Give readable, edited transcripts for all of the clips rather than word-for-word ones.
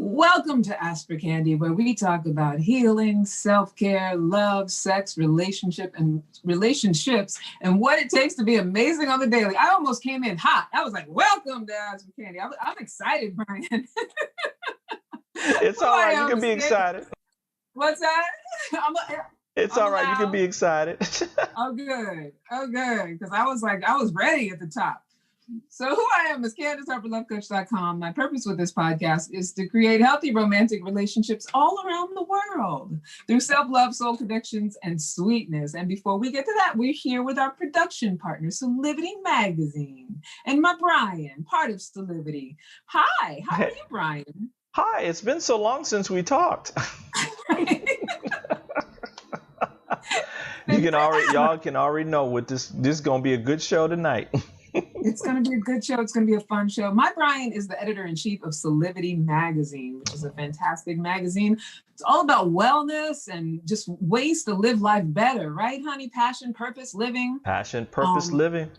Welcome to Ask for Candy, where we talk about healing, self-care, love, sex, relationships, and what it takes to be amazing on the daily. I almost came in hot. I was like, welcome to Ask for Candy. I'm excited, Brian. It's all right. You can be excited. What's that? It's all right. You can be excited. Oh, good. Because I was ready at the top. So who I am is Candice Harper, lovecoach.com. My purpose with this podcast is to create healthy romantic relationships all around the world through self-love, soul connections, and sweetness. And before we get to that, we're here with our production partner, Solivity Magazine, and my Brian, part of Solivity. Hi, how are you, Brian? Hi, it's been so long since we talked. Y'all can already know what this is gonna be a good show tonight. It's going to be a good show. It's going to be a fun show. My Brian is the editor-in-chief of Solivity Magazine, which is a fantastic magazine. It's all about wellness and just ways to live life better, right, honey? Passion, purpose, living. Passion, purpose, living.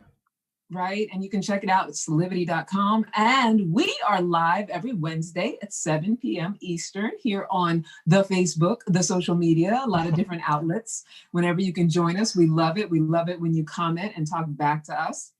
Right. And you can check it out at solivity.com. And we are live every Wednesday at 7 p.m. Eastern here on the Facebook, the social media, a lot of different outlets. Whenever you can join us, we love it. We love it when you comment and talk back to us.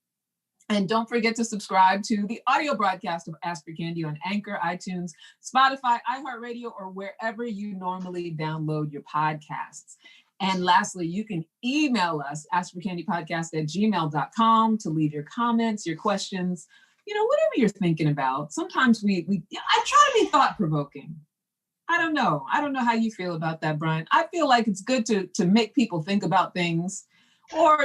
And don't forget to subscribe to the audio broadcast of Ask for Candy on Anchor, iTunes, Spotify, iHeartRadio, or wherever you normally download your podcasts. And lastly, you can email us, askforcandypodcast@gmail.com, to leave your comments, your questions, whatever you're thinking about. Sometimes I try to be thought-provoking. I don't know how you feel about that, Brian. I feel like it's good to make people think about things, or,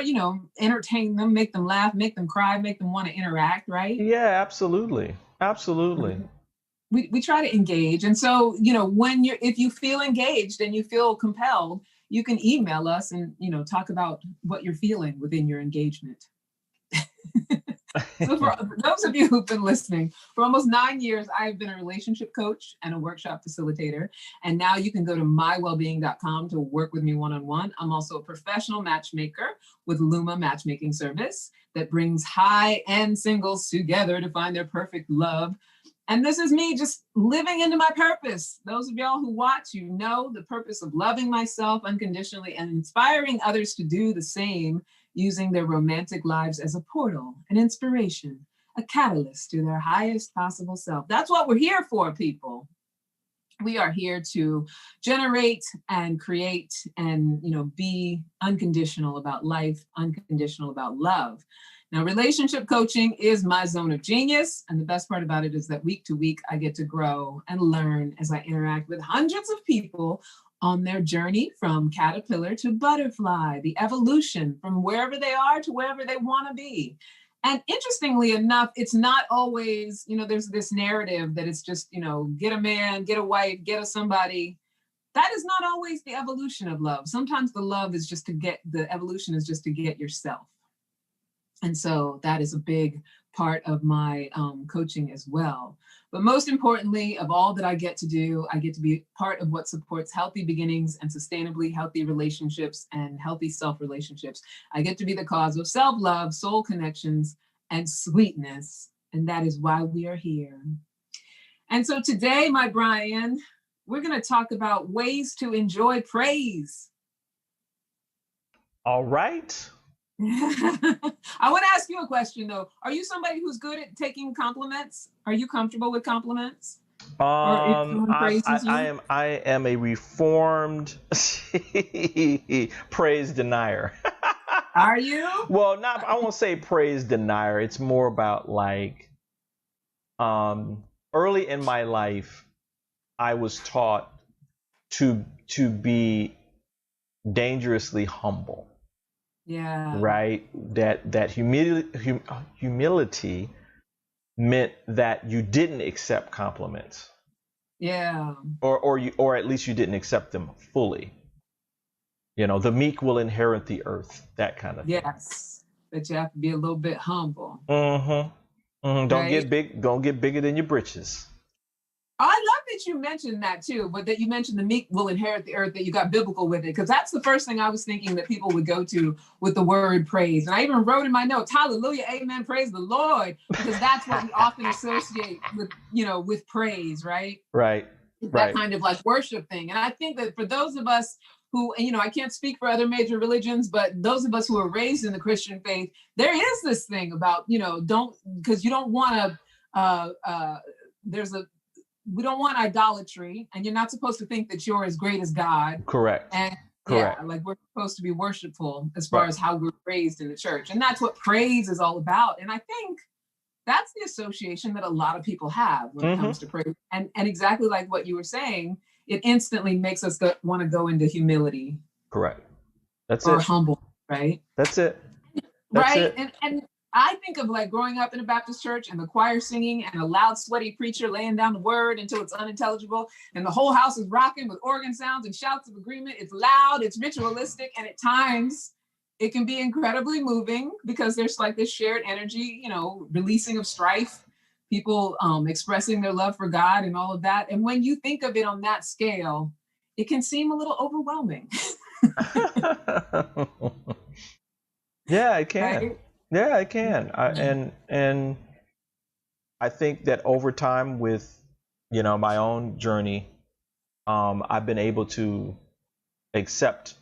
entertain them, make them laugh, make them cry, make them want to interact, right? Yeah, absolutely. Absolutely. We try to engage. And so, if you feel engaged and you feel compelled, you can email us and, talk about what you're feeling within your engagement. So for those of you who've been listening, for almost 9 years, I've been a relationship coach and a workshop facilitator. And now you can go to mywellbeing.com to work with me one-on-one. I'm also a professional matchmaker with Luma Matchmaking Service that brings high-end singles together to find their perfect love. And this is me just living into my purpose. Those of y'all who watch, the purpose of loving myself unconditionally and inspiring others to do the same, using their romantic lives as a portal, an inspiration, a catalyst to their highest possible self. That's what we're here for, people. We are here to generate and create and, be unconditional about life, unconditional about love. Now, relationship coaching is my zone of genius. And the best part about it is that week to week, I get to grow and learn as I interact with hundreds of people on their journey from caterpillar to butterfly, the evolution from wherever they are to wherever they want to be. And interestingly enough, it's not always, there's this narrative that it's just, get a man, get a wife, get a somebody. That is not always the evolution of love. Sometimes the evolution is just to get yourself. And so that is a big part of my coaching as well. But most importantly, of all that I get to do, I get to be part of what supports healthy beginnings and sustainably healthy relationships and healthy self-relationships. I get to be the cause of self-love, soul connections, and sweetness. And that is why we are here. And so today, my Brian, we're going to talk about ways to enjoy praise. All right. I want to ask you a question, though. Are you somebody who's good at taking compliments? Are you comfortable with compliments? I am a reformed praise denier. Are you? Well, I won't say praise denier. It's more about early in my life, I was taught to be dangerously humble. Yeah. Right. That humility meant that you didn't accept compliments. Yeah. Or at least you didn't accept them fully. The meek will inherit the earth. That kind of thing. Yes. But you have to be a little bit humble. Mm-hmm. Mm-hmm. Don't get big. Don't get bigger than your britches. I love that you mentioned that too, but that you mentioned the meek will inherit the earth, that you got biblical with it, because that's the first thing I was thinking that people would go to with the word praise. And I even wrote in my notes, hallelujah, amen, praise the Lord, because that's what we often associate with, with praise, right? Right. That kind of like worship thing. And I think that for those of us who, I can't speak for other major religions, but those of us who are raised in the Christian faith, there is this thing about, because you don't want to, we don't want idolatry, and you're not supposed to think that you're as great as God. Correct. And Correct. Yeah, we're supposed to be worshipful as far as how we're raised in the church. And that's what praise is all about. And I think that's the association that a lot of people have when it comes to praise. And exactly like what you were saying, it instantly makes us want to go into humility. Correct. That's or it. humble, right? That's it. That's right. It. And I think of growing up in a Baptist church and the choir singing and a loud, sweaty preacher laying down the word until it's unintelligible. And the whole house is rocking with organ sounds and shouts of agreement. It's loud, it's ritualistic, and at times it can be incredibly moving because there's this shared energy, releasing of strife, people expressing their love for God and all of that. And when you think of it on that scale, it can seem a little overwhelming. Yeah, it can. Right? Yeah, it can. And I think that over time with, my own journey, I've been able to accept,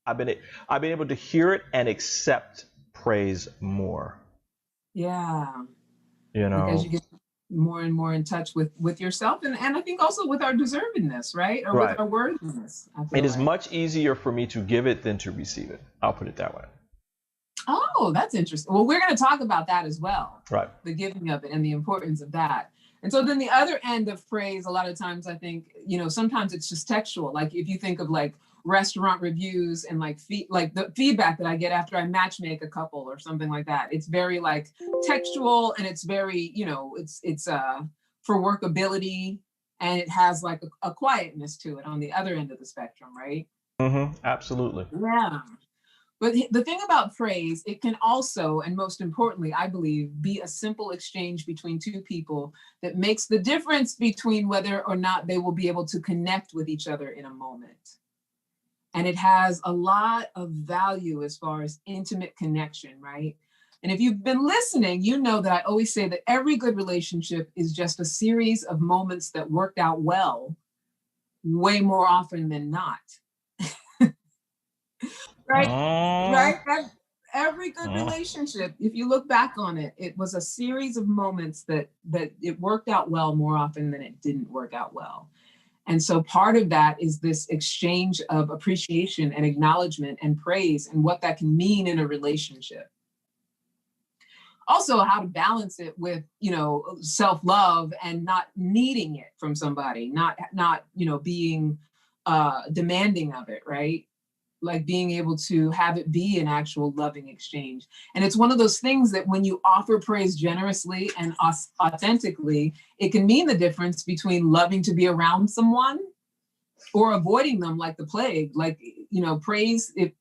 I've been able to hear it and accept praise more. Yeah. You Like as know, you get more and more in touch with yourself, and I think also with our deservedness, right? Or with right. our worthiness, I It feel is like. much easier for me to give it than to receive it. I'll put it that way. Oh, that's interesting. Well, we're going to talk about that as well, Right. the giving of it and the importance of that. And so then the other end of praise, a lot of times I think, sometimes it's just textual. Like if you think of like restaurant reviews and like like the feedback that I get after I match make a couple or something like that. It's very like textual, and it's very, it's for workability, and it has like a quietness to it on the other end of the spectrum, right? Absolutely. Yeah. But the thing about praise, it can also, and most importantly, I believe, be a simple exchange between two people that makes the difference between whether or not they will be able to connect with each other in a moment. And it has a lot of value as far as intimate connection, right? And if you've been listening, you know that I always say that every good relationship is just a series of moments that worked out well, way more often than not. Right? Mm, Right? Every good mm. relationship, if you look back on it, it was a series of moments that it worked out well more often than it didn't work out well. And so part of that is this exchange of appreciation and acknowledgement and praise and what that can mean in a relationship. Also, how to balance it with, self-love and not needing it from somebody, not being demanding of it, right? Like being able to have it be an actual loving exchange. And it's one of those things that when you offer praise generously and authentically, it can mean the difference between loving to be around someone or avoiding them like the plague. Like, praise, if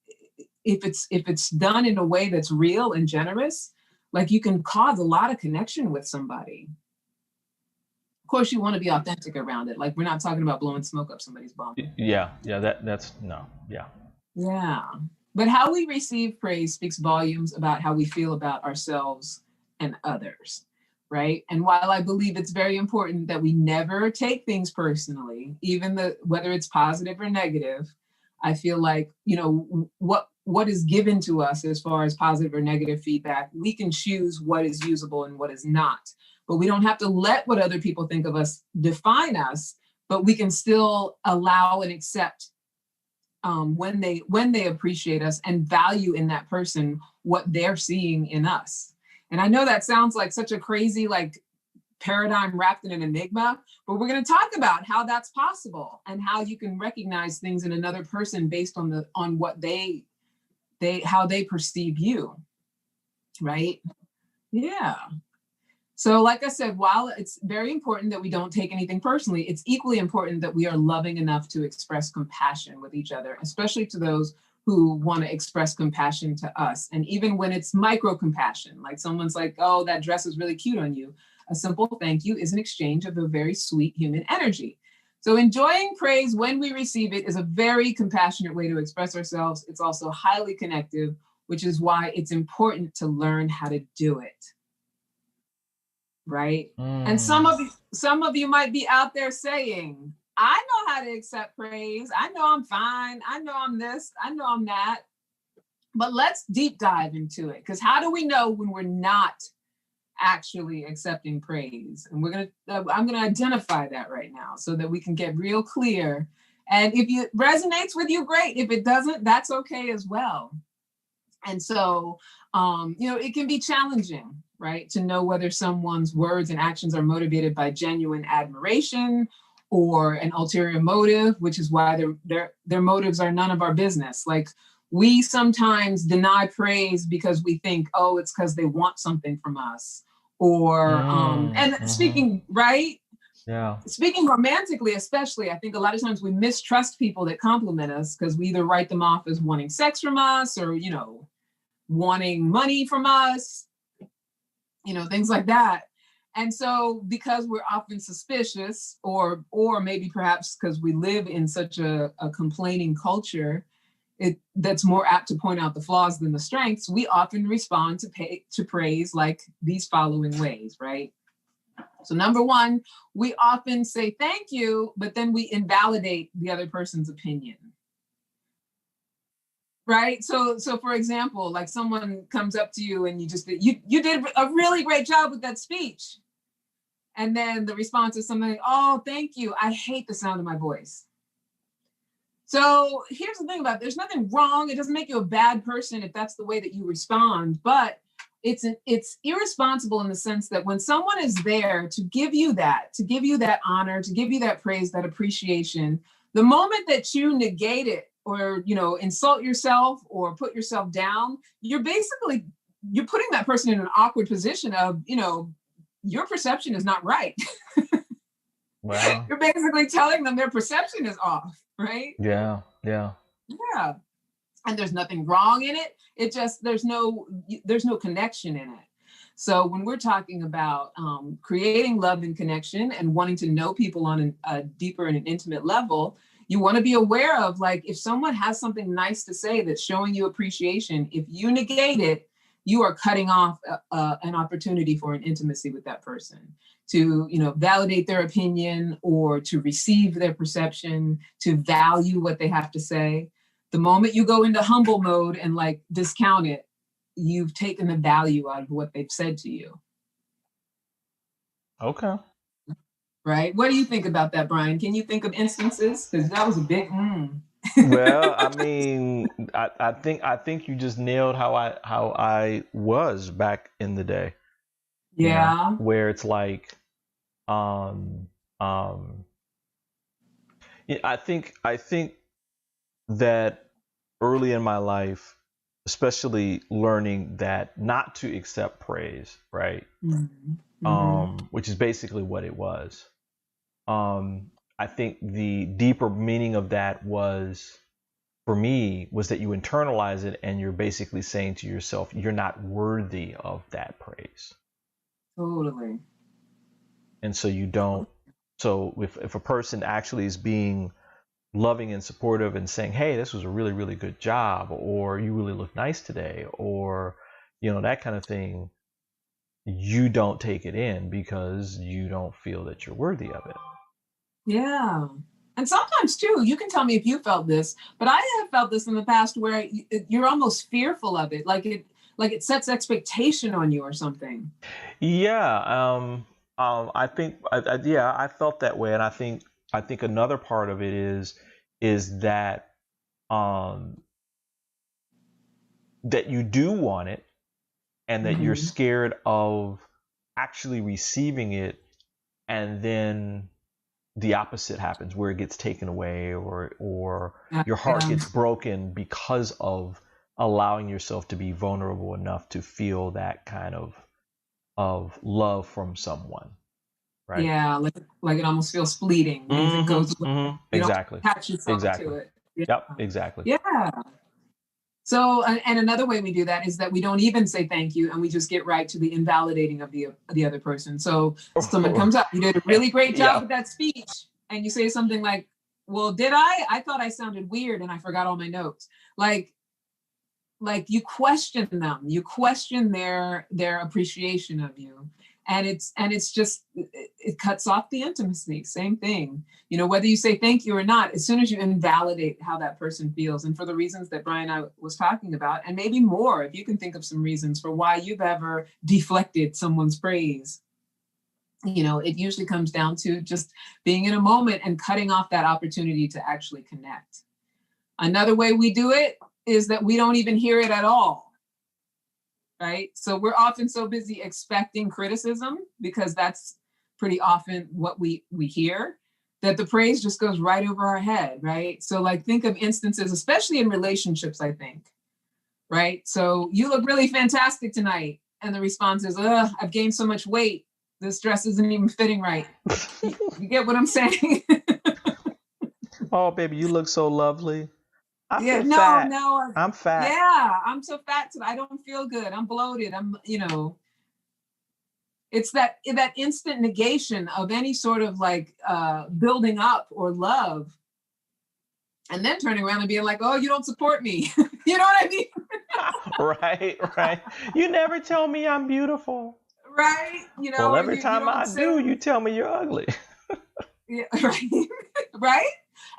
it's done in a way that's real and generous, like you can cause a lot of connection with somebody. Of course, you want to be authentic around it. Like we're not talking about blowing smoke up somebody's bum. Yeah, yeah, that's no, yeah. Yeah. But how we receive praise speaks volumes about how we feel about ourselves and others, right? And while I believe it's very important that we never take things personally, even whether it's positive or negative, I feel like, what is given to us as far as positive or negative feedback, we can choose what is usable and what is not. But we don't have to let what other people think of us define us, but we can still allow and accept when they appreciate us and value in that person what they're seeing in us. And I know that sounds like such a crazy like paradigm wrapped in an enigma, but we're going to talk about how that's possible and how you can recognize things in another person based on what they how they perceive you, right? Yeah. So, like I said, while it's very important that we don't take anything personally, it's equally important that we are loving enough to express compassion with each other, especially to those who want to express compassion to us. And even when it's micro compassion, like someone's like, oh, that dress is really cute on you, a simple thank you is an exchange of a very sweet human energy. So, enjoying praise when we receive it is a very compassionate way to express ourselves. It's also highly connective, which is why it's important to learn how to do it. Right? And Mm. some of you might be out there saying, I know how to accept praise. I know I'm fine. I know I'm this. I know I'm that. But let's deep dive into it, because how do we know when we're not actually accepting praise? And I'm gonna identify that right now so that we can get real clear. And if it resonates with you, great. If it doesn't, that's okay as well. And so, it can be challenging, right, to know whether someone's words and actions are motivated by genuine admiration or an ulterior motive, which is why their motives are none of our business. Like we sometimes deny praise because we think, oh, it's because they want something from us. Or and speaking right, Yeah. speaking romantically, especially, I think a lot of times we mistrust people that compliment us because we either write them off as wanting sex from us or, wanting money from us, things like that. And so because we're often suspicious, or maybe perhaps because we live in such a complaining culture, that's more apt to point out the flaws than the strengths, we often respond to praise like these following ways, right? So number one, we often say thank you, but then we invalidate the other person's opinion. Right. So for example, like someone comes up to you and you did a really great job with that speech. And then the response is something like, oh, thank you. I hate the sound of my voice. So here's the thing about it. There's nothing wrong. It doesn't make you a bad person if that's the way that you respond, but it's irresponsible in the sense that when someone is there to give you that honor, to give you that praise, that appreciation, the moment that you negate it or, insult yourself or put yourself down, you're putting that person in an awkward position of, your perception is not right. Wow. You're basically telling them their perception is off, right? Yeah. And there's nothing wrong in it. It just there's no connection in it. So when we're talking about creating love and connection and wanting to know people on a deeper and an intimate level, you want to be aware of, like, if someone has something nice to say that's showing you appreciation, if you negate it, you are cutting off an opportunity for an intimacy with that person, to validate their opinion or to receive their perception, to value what they have to say. The moment you go into humble mode and like discount it, you've taken the value out of what they've said to you. Okay. Right? What do you think about that, Brian? Can you think of instances? Because that was a big Well, I mean, I think you just nailed how I was back in the day. Yeah. Where it's like, yeah, I think that early in my life, especially learning that not to accept praise, right? Which is basically what it was. I think the deeper meaning of that was, for me, was that you internalize it and you're basically saying to yourself, you're not worthy of that praise. Totally. And so you don't. So if a person actually is being loving and supportive and saying, hey, this was a really, really good job, or you really look nice today, or, that kind of thing, you don't take it in because you don't feel that you're worthy of it. Yeah. And sometimes too, you can tell me if you felt this, but I have felt this in the past where you're almost fearful of it. Like it sets expectation on you or something. Yeah. I think, I felt that way. And I think another part of it is that, that you do want it and that you're scared of actually receiving it. And then the opposite happens where it gets taken away or your heart gets broken because of allowing yourself to be vulnerable enough to feel that kind of love from someone. Right. Yeah, like it almost feels fleeting because it goes away. You Exactly. don't attach yourself to it. Yeah. Yep, exactly. Yeah. So, and another way we do that is that we don't even say thank you, and we just get right to the invalidating of the other person. So someone comes up, you did a really great job with that speech, and you say something like, well, did I? I thought I sounded weird and I forgot all my notes. Like you question them, you question their appreciation of you. And it's just, it cuts off the intimacy. Same thing, whether you say thank you or not, as soon as you invalidate how that person feels, and for the reasons that Brian and I was talking about, and maybe more, if you can think of some reasons for why you've ever deflected someone's praise, it usually comes down to just being in a moment and cutting off that opportunity to actually connect. Another way we do it is that we don't even hear it at all. Right? So we're often so busy expecting criticism, because that's pretty often what we hear, that the praise just goes right over our head, right? So like, think of instances, especially in relationships, I think, right? So you look really fantastic tonight. And the response is, I've gained so much weight. This dress isn't even fitting right. You get what I'm saying? Oh, baby, you look so lovely. No, I'm fat. Yeah, I'm so fat today. I don't feel good. I'm bloated. It's that instant negation of any sort of like building up or love, and then turning around and being like, oh, you don't support me. You know what I mean? Right. You never tell me I'm beautiful. Right. Well, every time I do, you tell me you're ugly. Yeah, right. Right.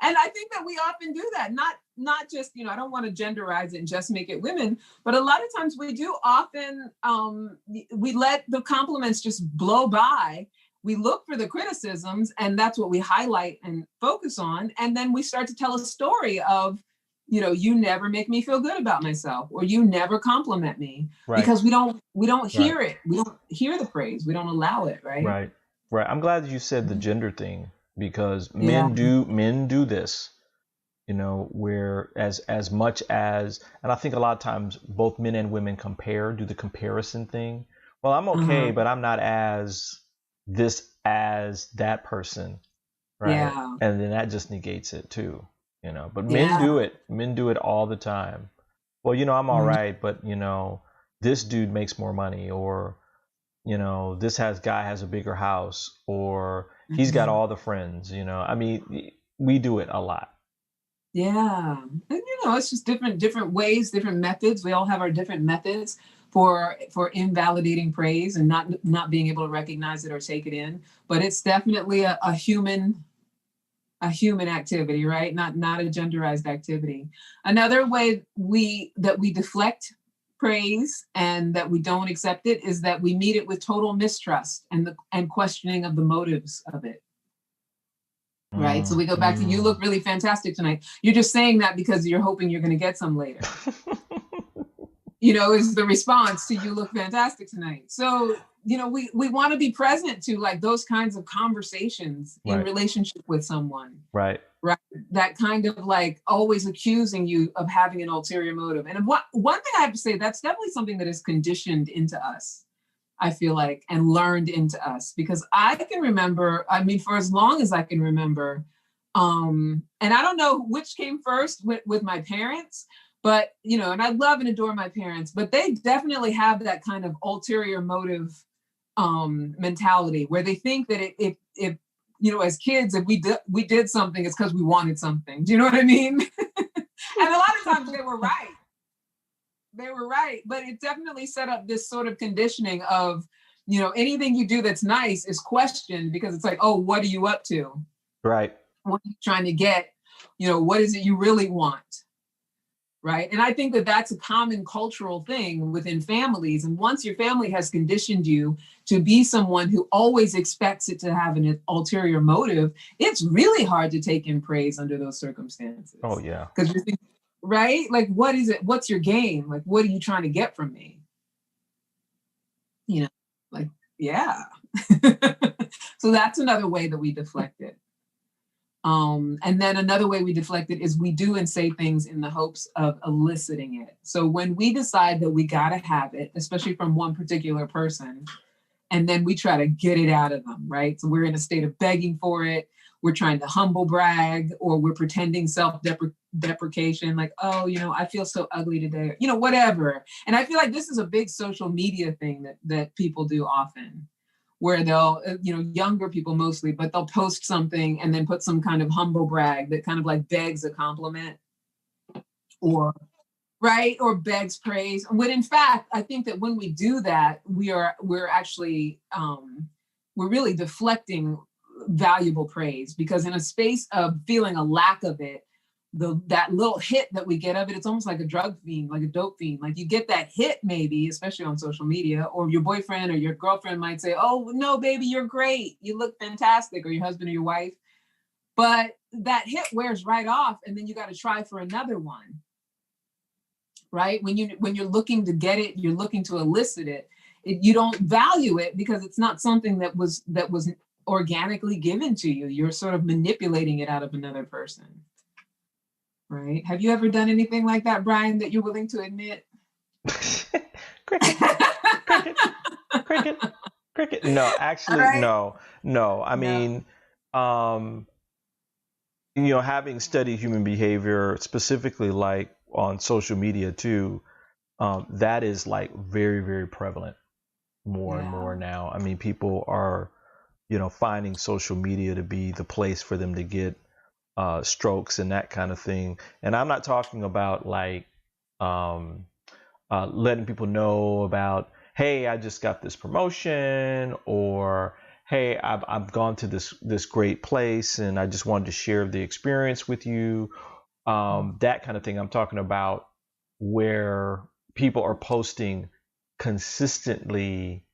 And I think that we often do that, not just, I don't want to genderize it and just make it women, but a lot of times we do often, we let the compliments just blow by. We look for the criticisms, and that's what we highlight and focus on. And then we start to tell a story of, you never make me feel good about myself, or you never compliment me, because we don't hear it. We don't hear the praise. We don't allow it. Right. I'm glad you said the gender thing, because men do this, where as much as, and I think a lot of times both men and women do the comparison thing. Well, I'm okay, but I'm not as that person. Right. Yeah. And then that just negates it too. But men do it all the time. Well, I'm all right, but this dude makes more money, or this guy has a bigger house, or he's got all the friends. I mean, we do it a lot. Yeah, and it's just different ways, different methods. We all have our different methods for invalidating praise and not being able to recognize it or take it in. But it's definitely a human activity, right? Not a genderized activity. Another way we deflect praise and that we don't accept it is that we meet it with total mistrust and questioning of the motives of it. Right. So we go back to, you look really fantastic tonight. You're just saying that because you're hoping you're going to get some later. Is the response to, you look fantastic tonight. So, we want to be present to like those kinds of conversations in relationship with someone. Right. That kind of like always accusing you of having one ulterior motive. And one thing I have to say, that's definitely something that is conditioned into us, I feel like, and learned into us, because I can remember, for as long as I can remember, and I don't know which came first with my parents, but, and I love and adore my parents, but they definitely have that kind of ulterior motive mentality, where they think that if as kids, if we did something, it's because we wanted something. Do you know what I mean? And a lot of times they were right. But it definitely set up this sort of conditioning of, anything you do that's nice is questioned, because it's like, oh, what are you up to? Right. What are you trying to get? What is it you really want? Right. And I think that that's a common cultural thing within families. And once your family has conditioned you to be someone who always expects it to have an ulterior motive, it's really hard to take in praise under those circumstances. Oh, yeah. Because you're thinking, right? Like, what is it? What's your game? Like, what are you trying to get from me? Like, yeah. So that's another way that we deflect it. And then another way we deflect it is we do and say things in the hopes of eliciting it. So when we decide that we got to have it, especially from one particular person, and then we try to get it out of them, right? So we're in a state of begging for it. We're trying to humble brag, or we're pretending self-deprecation, like, oh, I feel so ugly today, whatever. And I feel like this is a big social media thing that people do often, where they'll, younger people mostly, but they'll post something and then put some kind of humble brag that kind of like begs a compliment, or begs praise. When in fact, I think that when we do that, we're actually, we're really deflecting valuable praise, because in a space of feeling a lack of it, that little hit that we get of it, it's almost like a drug fiend, like a dope fiend. Like, you get that hit, maybe, especially on social media, or your boyfriend or your girlfriend might say, oh, no, baby, you're great. You look fantastic. Or your husband or your wife. But that hit wears right off. And then you got to try for another one. Right. When you're looking to get it, you're looking to elicit it. You don't value it because it's not something that was organically given to you. You're sort of manipulating it out of another person. Right. Have you ever done anything like that, Brian, that you're willing to admit? Cricket. No, actually, right. No. I mean, having studied human behavior, specifically like on social media too, that is like very, very prevalent more and more now. I mean, people are, finding social media to be the place for them to get strokes and that kind of thing. And I'm not talking about like letting people know about, hey, I just got this promotion, or hey, I've gone to this great place, and I just wanted to share the experience with you. That kind of thing. I'm talking about where people are posting consistently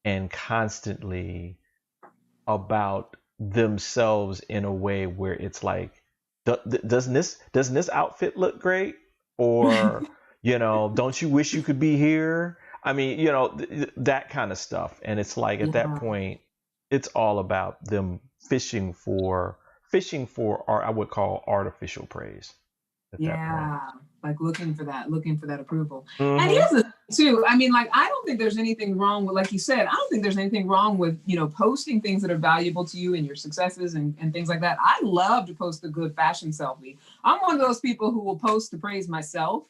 and constantly about themselves in a way where it's like, doesn't this outfit look great? Or, don't you wish you could be here? I mean, that kind of stuff. And it's like at that Yeah. point, it's all about them fishing for I would call artificial praise at that point. Yeah, like looking for that approval. And Mm-hmm. here's the thing too. I mean, like, I don't think there's anything wrong with, like you said, I don't think there's anything wrong with, posting things that are valuable to you and your successes and things like that. I love to post a good fashion selfie. I'm one of those people who will post to praise myself.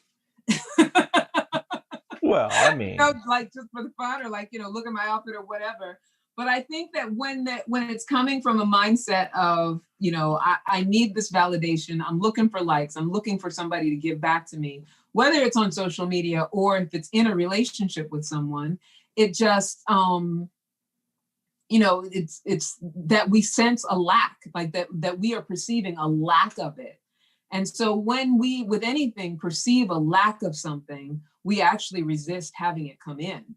Well, I mean, Like just for the fun, or like, look at my outfit or whatever. But I think that when it's coming from a mindset of, I need this validation, I'm looking for likes, I'm looking for somebody to give back to me, whether it's on social media or if it's in a relationship with someone, it just, it's that we sense a lack, like that we are perceiving a lack of it. And so when we, with anything, perceive a lack of something, we actually resist having it come in.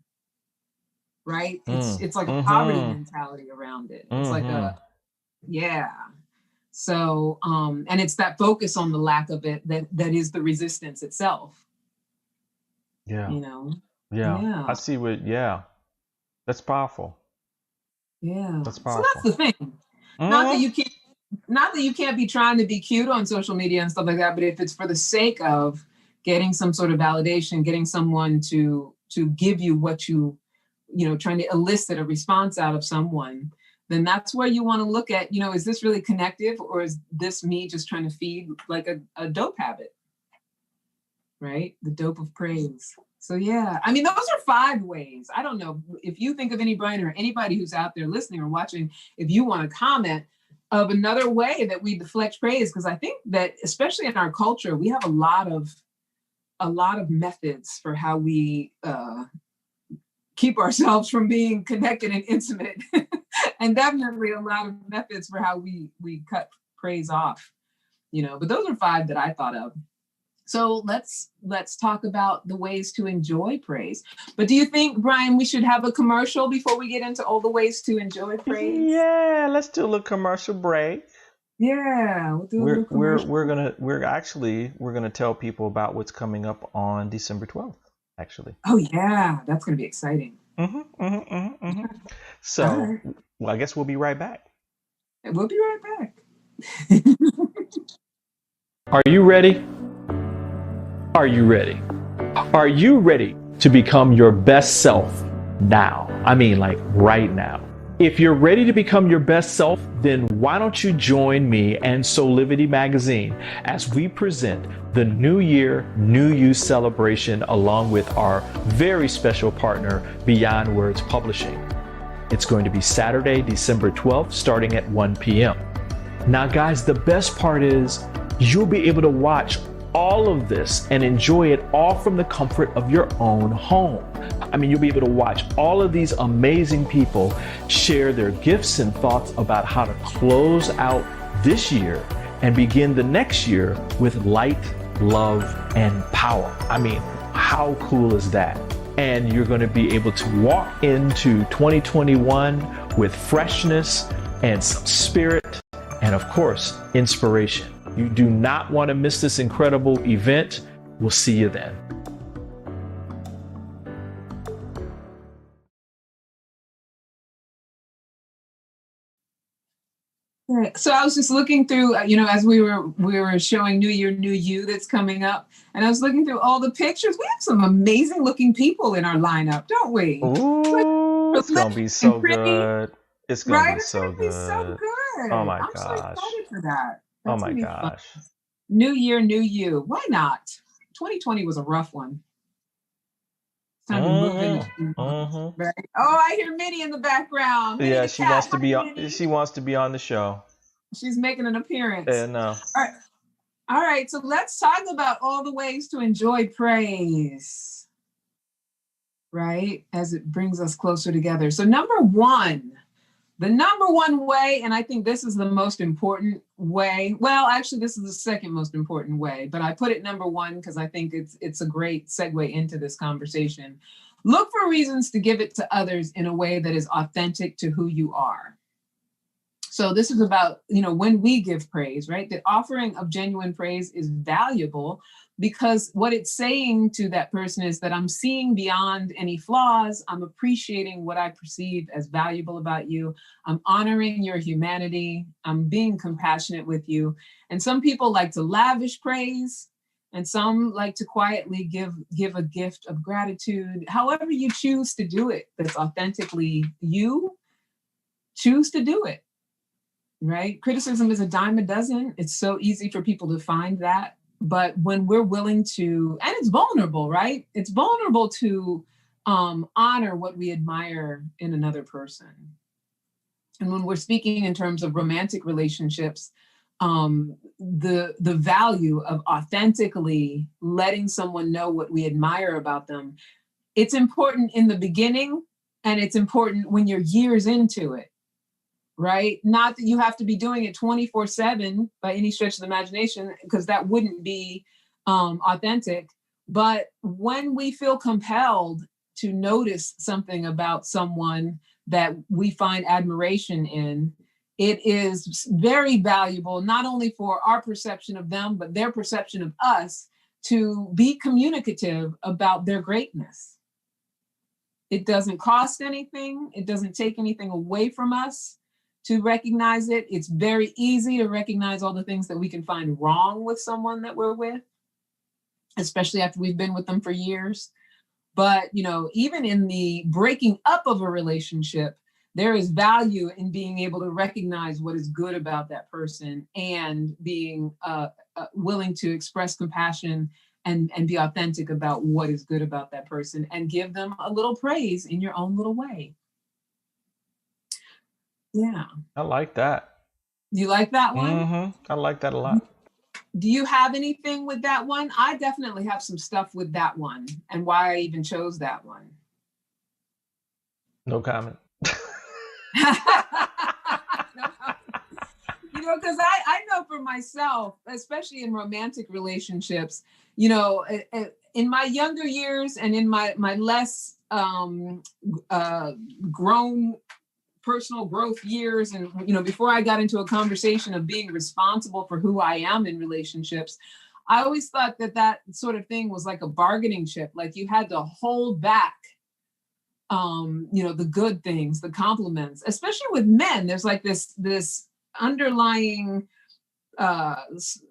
Right? It's like a poverty mentality around it. It's like yeah. So, and it's that focus on the lack of it that is the resistance itself. yeah. Yeah. I see that's powerful. Yeah. That's So that's powerful. the thing. Not that you can't be trying to be cute on social media and stuff like that, but if it's for the sake of getting some sort of validation, getting someone to give you what trying to elicit a response out of someone, then that's where you want to look at, is this really connective, or is this me just trying to feed like a dope habit? Right? The dope of praise. So yeah, I mean, those are 5 ways. I don't know if you think of any, Brian, or anybody who's out there listening or watching, if you want to comment of another way that we deflect praise, because I think that especially in our culture, we have a lot of methods for how we keep ourselves from being connected and intimate, and definitely a lot of methods for how we cut praise off. But those are 5 that I thought of. So let's talk about the ways to enjoy praise. But do you think, Brian, we should have a commercial before we get into all the ways to enjoy praise? Yeah, let's do a little commercial break. Yeah, we'll do a little commercial. We're gonna tell people about what's coming up on December 12th, actually. Oh yeah, that's gonna be exciting. So, right. Well, I guess we'll be right back. We'll be right back. Are you ready? Are you ready? Are you ready to become your best self now? I mean, like right now. If you're ready to become your best self, then why don't you join me and Solivity Magazine as we present the New Year, New You celebration along with our very special partner, Beyond Words Publishing. It's going to be Saturday, December 12th, starting at 1 p.m. Now, guys, the best part is you'll be able to watch all of this and enjoy it all from the comfort of your own home. I mean, you'll be able to watch all of these amazing people share their gifts and thoughts about how to close out this year and begin the next year with light, love, and power. I mean, how cool is that? And you're going to be able to walk into 2021 with freshness and some spirit and, of course, inspiration. You do not want to miss this incredible event. We'll see you then. So I was just looking through, as we were showing New Year, New You that's coming up, and I was looking through all the pictures. We have some amazing looking people in our lineup, don't we? Ooh, it's gonna be so good. It's gonna be so good. So good. Oh my I'm so gosh. excited for that. Oh That's my gonna be gosh. fun. New Year, New You. Why not? 2020 was a rough one. It's time to move into right? Oh, I hear Minnie in the background. Minnie Yeah, the she cat. wants to be Hi, on. Minnie. She wants to be on the show. She's making an appearance. And All right. So let's talk about all the ways to enjoy praise, right? As it brings us closer together. So number 1, The number one way, and I think this is the most important way. Well, actually, this is the second most important way, but I put it number one because I think it's a great segue into this conversation. Look for reasons to give it to others in a way that is authentic to who you are. So this is about, when we give praise, right? The offering of genuine praise is valuable because what it's saying to that person is that I'm seeing beyond any flaws. I'm appreciating what I perceive as valuable about you. I'm honoring your humanity. I'm being compassionate with you. And some people like to lavish praise, and some like to quietly give a gift of gratitude. However you choose to do it, that's authentically you, choose to do it. Right? Criticism is a dime a dozen. It's so easy for people to find that. But when we're willing to, and it's vulnerable, right? It's vulnerable to honor what we admire in another person. And when we're speaking in terms of romantic relationships, the value of authentically letting someone know what we admire about them, it's important in the beginning, and it's important when you're years into it. Right? Not that you have to be doing it 24/7 by any stretch of the imagination, because that wouldn't be authentic. But when we feel compelled to notice something about someone that we find admiration in, it is very valuable, not only for our perception of them, but their perception of us, to be communicative about their greatness. It doesn't cost anything. It doesn't take anything away from us to recognize it. It's very easy to recognize all the things that we can find wrong with someone that we're with, especially after we've been with them for years. But, even in the breaking up of a relationship, there is value in being able to recognize what is good about that person and being willing to express compassion and be authentic about what is good about that person and give them a little praise in your own little way. Yeah. I like that. You like that one? Mm-hmm. I like that a lot. Do you have anything with that one? I definitely have some stuff with that one and why I even chose that one. No comment. Because I know for myself, especially in romantic relationships, in my younger years and in my less grown personal growth years, and before I got into a conversation of being responsible for who I am in relationships, I always thought that sort of thing was like a bargaining chip. Like you had to hold back the good things, the compliments, especially with men. There's like this underlying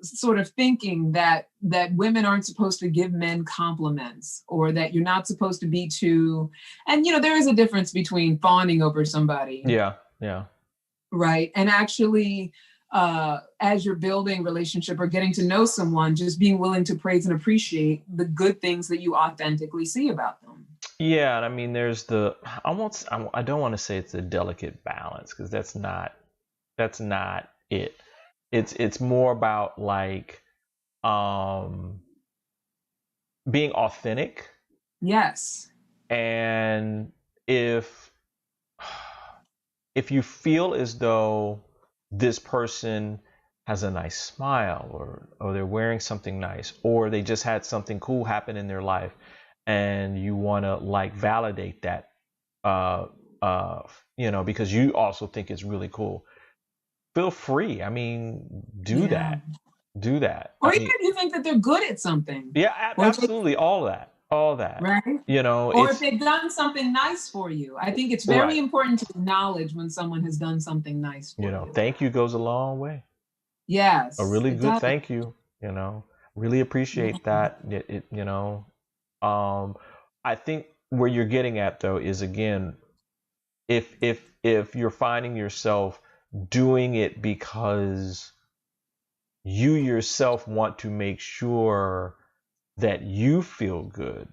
sort of thinking that women aren't supposed to give men compliments, or that you're not supposed to be too, and there is a difference between fawning over somebody. Yeah. Right. And actually, as you're building relationship or getting to know someone, just being willing to praise and appreciate the good things that you authentically see about them. Yeah, and I mean, there's I don't want to say it's a delicate balance, because that's not it. It's more about like being authentic. Yes. And if you feel as though this person has a nice smile, or they're wearing something nice, or they just had something cool happen in their life, and you want to like validate that, because you also think it's really cool, feel free. I mean, do that. Or even if you think that they're good at something. Yeah, absolutely. All that. Right. Or if they've done something nice for you. I think it's very important to acknowledge when someone has done something nice for you. Thank you goes a long way. Yes. A really good thank you, really appreciate that. I think where you're getting at though is, again, if you're finding yourself doing it because you yourself want to make sure that you feel good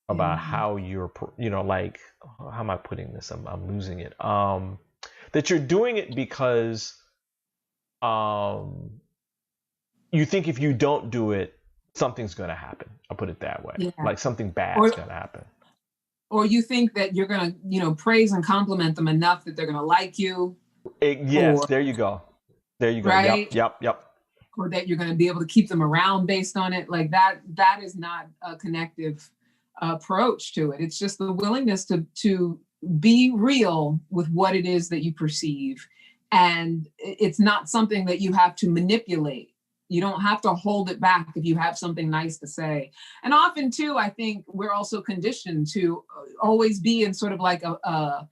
about how you're, like, how am I putting this? I'm losing it. That you're doing it because you think if you don't do it, something's going to happen. I'll put it that way. Like something bad's going to happen. or you think that you're going to, you know, praise and compliment them enough that they're going to like you. Yes, there you go. There you go. Right? Yep. Or that you're going to be able to keep them around based on it. Like that is not a connective approach to it. It's just the willingness to be real with what it is that you perceive. And it's not something that you have to manipulate. You don't have to hold it back if you have something nice to say. And often too, I think we're also conditioned to always be in sort of like a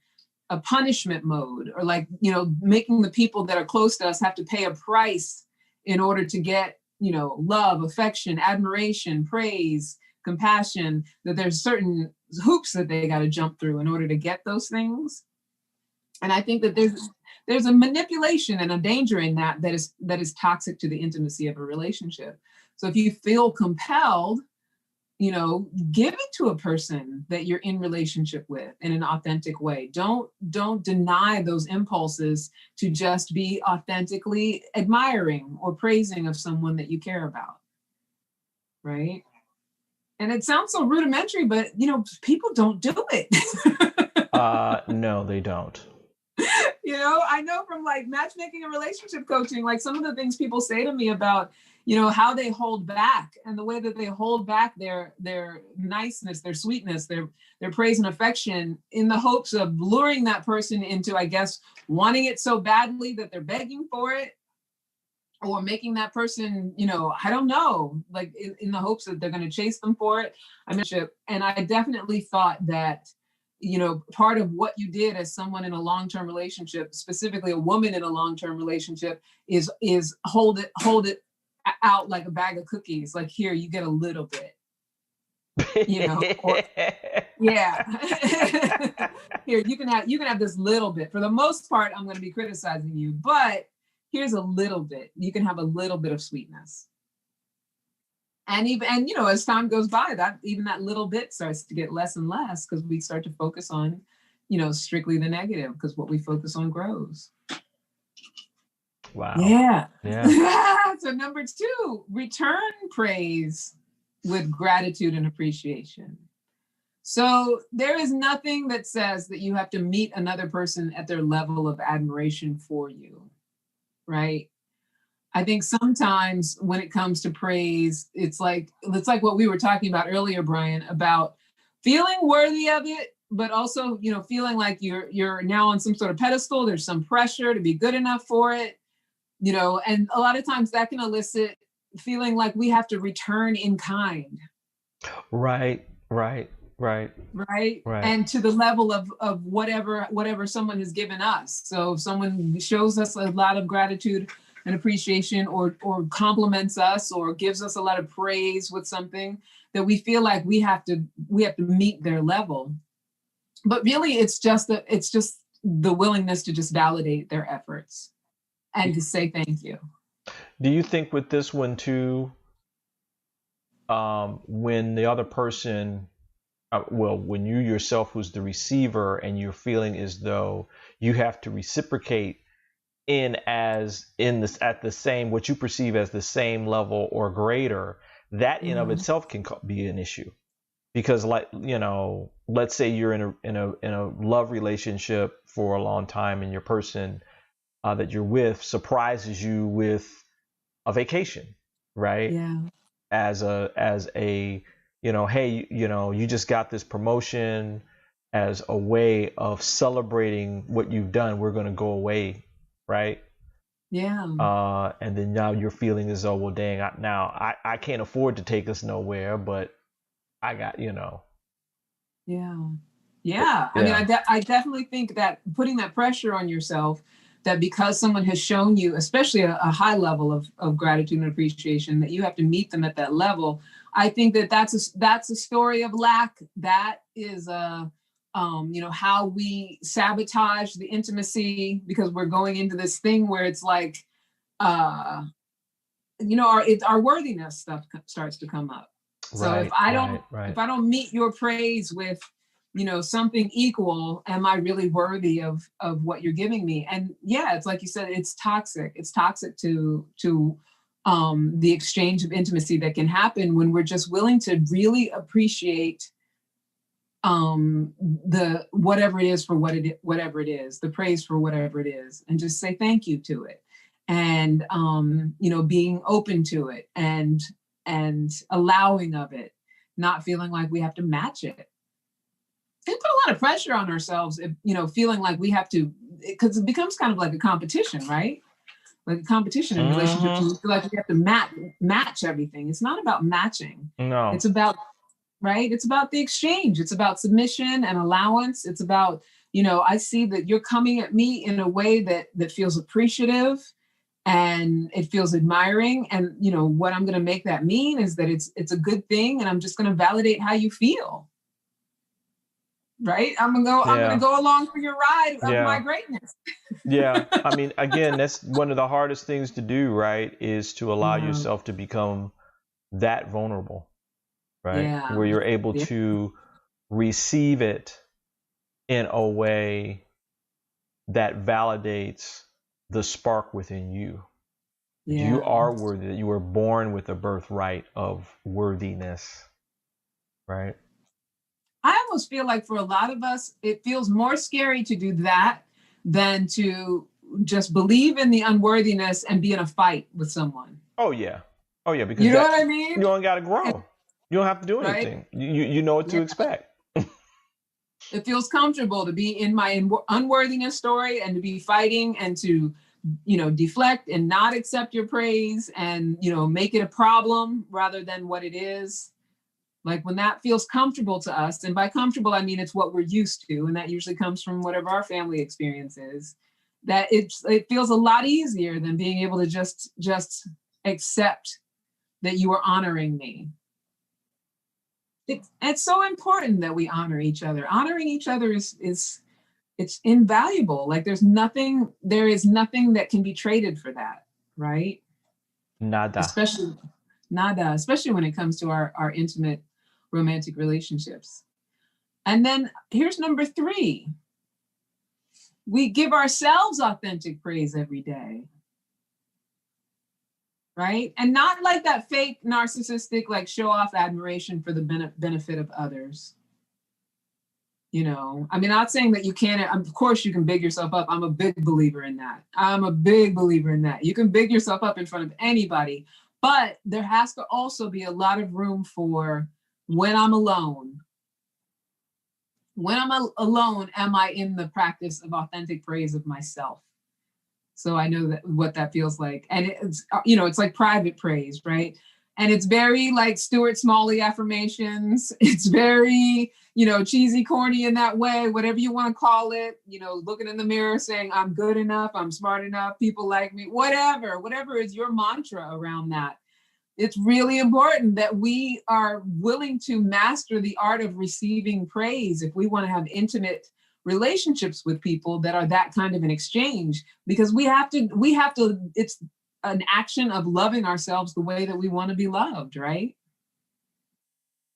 punishment mode, or like, you know, making the people that are close to us have to pay a price in order to get, you know, love, affection, admiration, praise, compassion, that there's certain hoops that they got to jump through in order to get those things. And I think that there's a manipulation and a danger in that is toxic to the intimacy of a relationship. So if you feel compelled, you know, give it to a person that you're in relationship with in an authentic way. Don't deny those impulses to just be authentically admiring or praising of someone that you care about. Right? And it sounds so rudimentary, but you know, people don't do it. No, they don't. You know, I know from like matchmaking and relationship coaching, like some of the things people say to me about, you know, how they hold back and the way that they hold back their niceness, their sweetness, their praise and affection in the hopes of luring that person into, I guess, wanting it so badly that they're begging for it, or making that person, you know, I don't know, like in the hopes that they're going to chase them for it. And I definitely thought that, you know, part of what you did as someone in a long-term relationship, specifically a woman in a long-term relationship, is hold it out like a bag of cookies. Like, here, you get a little bit, you know, or, yeah. Here, you can have this little bit. For the most part, I'm going to be criticizing you, but here's a little bit. You can have a little bit of sweetness. And you know, as time goes by, that little bit starts to get less and less, because we start to focus on, you know, strictly the negative, because what we focus on grows. Wow. Yeah. Yeah. So number 2, return praise with gratitude and appreciation. So there is nothing that says that you have to meet another person at their level of admiration for you, right? I think sometimes when it comes to praise, it's like what we were talking about earlier, Brian, about feeling worthy of it, but also, you know, feeling like you're now on some sort of pedestal. There's some pressure to be good enough for it, you know, and a lot of times that can elicit feeling like we have to return in kind. Right. And to the level of whatever someone has given us. So if someone shows us a lot of gratitude and appreciation, or compliments us, or gives us a lot of praise with something, that we feel like we have to meet their level. But really, it's just the willingness to just validate their efforts and to say thank you. Do you think with this one too, when the other person, when you yourself who's the receiver and you're feeling as though you have to reciprocate at the same, what you perceive as the same level or greater, that in of itself can be an issue. Because, like, you know, let's say you're in a love relationship for a long time, and your person that you're with surprises you with a vacation, right? Yeah. As a you know, hey, you know, you just got this promotion, as a way of celebrating what you've done. We're going to go away. Right. Yeah. And then now you're feeling as though, well, dang, I can't afford to take us nowhere, but I got, you know. Yeah. I mean, I definitely think that putting that pressure on yourself, that because someone has shown you, especially a high level of gratitude and appreciation, that you have to meet them at that level. I think that's a story of lack. That is you know, how we sabotage the intimacy, because we're going into this thing where it's like, you know, our worthiness stuff starts to come up. So if I don't meet your praise with, you know, something equal, am I really worthy of what you're giving me? And yeah, it's like you said, it's toxic. It's toxic to the exchange of intimacy that can happen when we're just willing to really appreciate the whatever it is for whatever it is, the praise for whatever it is, and just say thank you to it, and being open to it, and allowing of it, not feeling like we have to match it. We put a lot of pressure on ourselves, feeling like we have to, because it becomes kind of like a competition, right? Like a competition in relationships. You feel like you have to match everything. It's not about matching. No. It's about, right? It's about the exchange. It's about submission and allowance. It's about, I see that you're coming at me in a way that feels appreciative and it feels admiring. And, what I'm going to make that mean is that it's a good thing. And I'm just going to validate how you feel. Right? I'm gonna go along for your ride of my greatness. Yeah. I mean, again, that's one of the hardest things to do, right? Is to allow yourself to become that vulnerable, right? Yeah. Where you're able to receive it in a way that validates the spark within you. Yeah. You are worthy. You were born with a birthright of worthiness, right? I almost feel like for a lot of us, it feels more scary to do that than to just believe in the unworthiness and be in a fight with someone. Oh yeah. Because you know what I mean? You don't got to grow. You don't have to do anything. Right? You know what to expect. It feels comfortable to be in my unworthiness story and to be fighting and to, deflect and not accept your praise and, make it a problem rather than what it is. Like when that feels comfortable to us, and by comfortable, I mean, it's what we're used to. And that usually comes from whatever our family experience is, that it feels a lot easier than being able to just accept that you are honoring me. It's so important that we honor each other. Honoring each other is it's invaluable. Like there is nothing that can be traded for that. Right. Nada. Especially when it comes to our intimate romantic relationships. And then here's number 3. We give ourselves authentic praise every day. Right? And not like that fake narcissistic, like show off admiration for the benefit of others. I'm not saying that you can't, of course you can big yourself up. I'm a big believer in that. You can big yourself up in front of anybody, but there has to also be a lot of room for when I'm alone. When I'm alone, am I in the practice of authentic praise of myself? So I know what that feels like. And it's, it's like private praise, right? And it's very like Stuart Smalley affirmations. It's very, cheesy, corny in that way, whatever you want to call it, looking in the mirror saying, I'm good enough, I'm smart enough, people like me, whatever is your mantra around that. It's really important that we are willing to master the art of receiving praise if we want to have intimate relationships with people that are that kind of an exchange, because we have to, it's an action of loving ourselves the way that we want to be loved, right?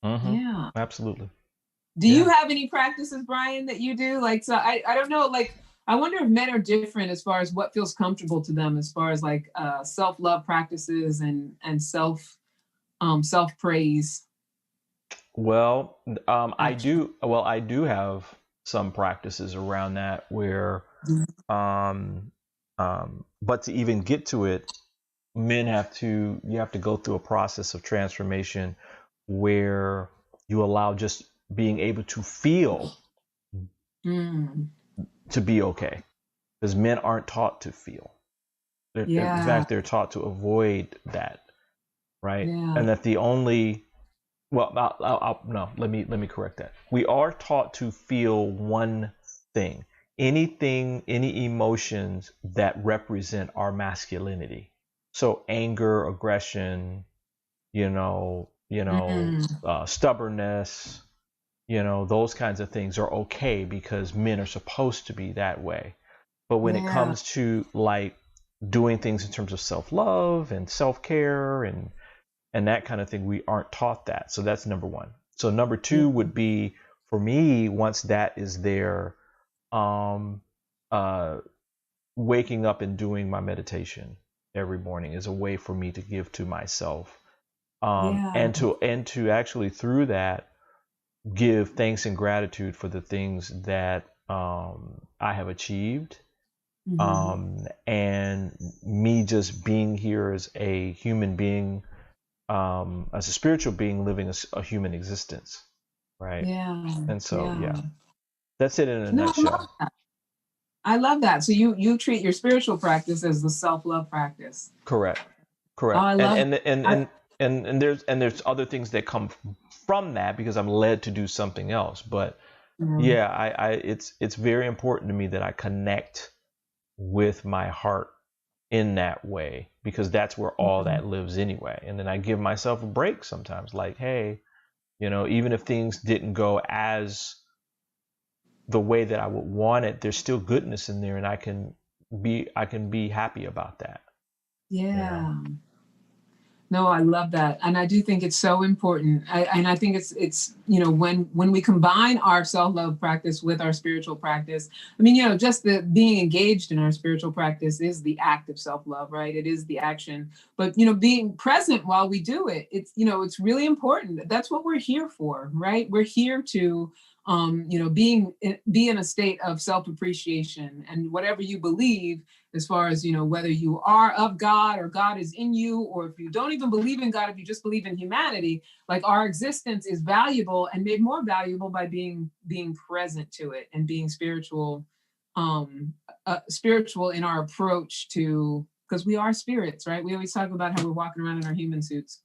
Mm-hmm. Yeah. Absolutely. Do you have any practices, Brian, that you do? Like, so I don't know, like, I wonder if men are different as far as what feels comfortable to them, as far as like self-love practices and self-praise. Well, I do have some practices around that where, but to even get to it, you have to go through a process of transformation where you allow just being able to feel to be okay, because men aren't taught to feel. In fact, they're taught to avoid that, right? Yeah. And that the only, no, let me correct that. We are taught to feel one thing, any emotions that represent our masculinity. So anger, aggression, stubbornness, those kinds of things are okay because men are supposed to be that way. But when it comes to like doing things in terms of self-love and self-care and that kind of thing, we aren't taught that. So that's number 1. So number 2 would be, for me, once that is there, waking up and doing my meditation every morning is a way for me to give to myself. And to actually through that, give thanks and gratitude for the things that I have achieved. And me just being here as a human being, as a spiritual being living a human existence. Right. Yeah. And so, Yeah. that's it in a No, nutshell. I love that. So you treat your spiritual practice as the self-love practice. Correct. Oh, I love And there's other things that come from that because I'm led to do something else. But it's very important to me that I connect with my heart in that way, because that's where all that lives anyway. And then I give myself a break sometimes, like, hey, even if things didn't go as the way that I would want it, there's still goodness in there, and I can be happy about that. Yeah. No, I love that. And I do think it's so important. I think it's, when we combine our self-love practice with our spiritual practice, I mean, just the being engaged in our spiritual practice is the act of self-love, right? It is the action, but, being present while we do it, it's really important. That's what we're here for, right? We're here to, be in a state of self-appreciation, and whatever you believe, as far as, whether you are of God or God is in you, or if you don't even believe in God, if you just believe in humanity, like our existence is valuable and made more valuable by being present to it and being spiritual in our approach to, because we are spirits, right? We always talk about how we're walking around in our human suits.